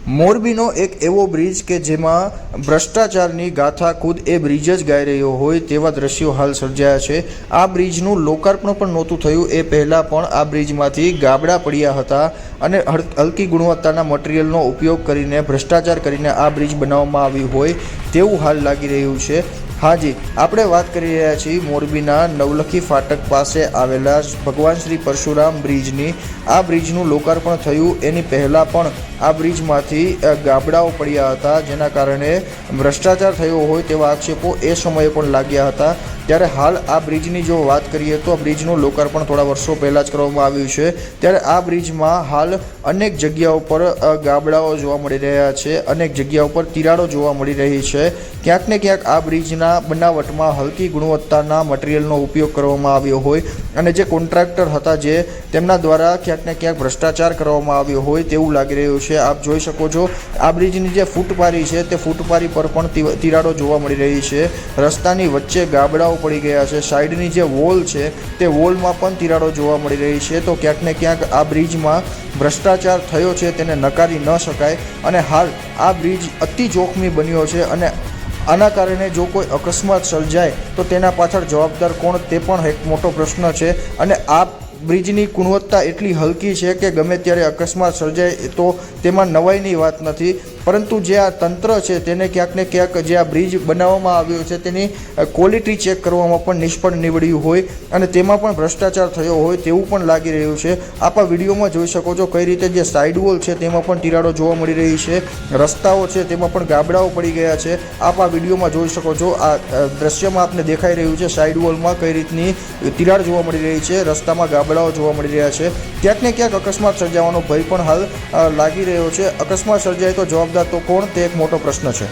મોરબીનો એક એવો બ્રિજ કે જેમાં ભ્રષ્ટાચારની ગાથા ખુદ એ બ્રિજ જ ગાઈ રહ્યો હોય તેવા દ્રશ્યો હાલ સર્જાયા છે। આ બ્રિજનું લોકાર્પણ પણ નહોતું થયું એ પહેલાં પણ આ બ્રિજમાંથી ગાબડા પડ્યા હતા અને હલકી ગુણવત્તાના મટીરિયલનો ઉપયોગ કરીને ભ્રષ્ટાચાર કરીને આ બ્રિજ બનાવવામાં આવ્યું હોય તેવું હાલ લાગી રહ્યું છે। હાજી, આપણે વાત કરી રહ્યા છીએ મોરબીના નવલખી ફાટક પાસે આવેલા ભગવાન શ્રી પરશુરામ બ્રિજની। આ બ્રિજનું લોકાર્પણ થયું એની પહેલાં પણ આ બ્રિજમાંથી ગાબડાઓ પડ્યા હતા, જેના કારણે ભ્રષ્ટાચાર થયો હોય તેવા આક્ષેપો એ સમયે પણ લાગ્યા હતા। ત્યારે હાલ આ બ્રિજની જો વાત કરીએ તો આ બ્રિજનું લોકાર્પણ થોડા વર્ષો પહેલાં જ કરવામાં આવ્યું છે। ત્યારે આ બ્રિજમાં હાલ અનેક જગ્યાઓ પર ગાબડાઓ જોવા મળી રહ્યા છે, અનેક જગ્યાઓ પર તિરાડો જોવા મળી રહી છે। ક્યાંક ને ક્યાંક આ બ્રિજના બનાવટમાં હલકી ગુણવત્તાના મટીરિયલનો ઉપયોગ કરવામાં આવ્યો હોય અને જે કોન્ટ્રાક્ટર હતા જે તેમના દ્વારા ક્યાંક ને ક્યાંક ભ્રષ્ટાચાર કરવામાં આવ્યો હોય તેવું લાગી રહ્યું છે। આપ જોઈ શકો છો આ બ્રિજની જે ફૂટપારી છે તે ફૂટપારી પર પણ તિરાડો જોવા મળી રહી છે। રસ્તાની વચ્ચે ગાબડાઓ પડી ગયા છે, સાઈડની જે વોલ છે તે વોલમાં પણ તિરાડો જોવા મળી રહી છે। તો ક્યાંક ને ક્યાંક આ બ્રિજમાં ભ્રષ્ટાચાર થયો છે તેને નકારી ન શકાય અને હાલ આ બ્રિજ અતિ જોખમી બન્યો છે અને આના કારણે જો કોઈ અકસ્માત સર્જાય તો તેના પાછળ જવાબદાર કોણ તે પણ એક મોટો પ્રશ્ન છે અને આ બ્રિજની ગુણવત્તા એટલી હલકી છે કે ગમે ત્યારે અકસ્માત સર્જાય તો તેમાં નવાઈની વાત નથી, પરંતુ જે આ તંત્ર છે તેને ક્યાંક ને ક્યાંક જે આ બ્રિજ બનાવવામાં આવ્યો છે તેની ક્વોલિટી ચેક કરવામાં પણ નિષ્ફળ નીવડ્યું હોય અને તેમાં પણ ભ્રષ્ટાચાર થયો હોય તેવું પણ લાગી રહ્યું છે। આપ આ વિડીયોમાં જોઈ શકો છો કઈ રીતે જે સાઇડ વોલ છે તેમાં પણ તિરાડો જોવા મળી રહી છે, રસ્તાઓ છે તેમાં પણ ગાબડાઓ પડી ગયા છે। આપ આ વિડીયોમાં જોઈ શકો છો, આ દ્રશ્યમાં આપને દેખાઈ રહ્યું છે સાઇડ વોલમાં કઈ રીતની તિરાડ જોવા મળી રહી છે, રસ્તામાં ગાબડાઓ જોવા મળી રહ્યા છે। ક્યાંક ને ક્યાંક અકસ્માત સર્જાવાનો ભય પણ હાલ લાગી રહ્યો છે। અકસ્માત સર્જાય તો જવાબદાર તો કોણ તે એક મોટો પ્રશ્ન છે।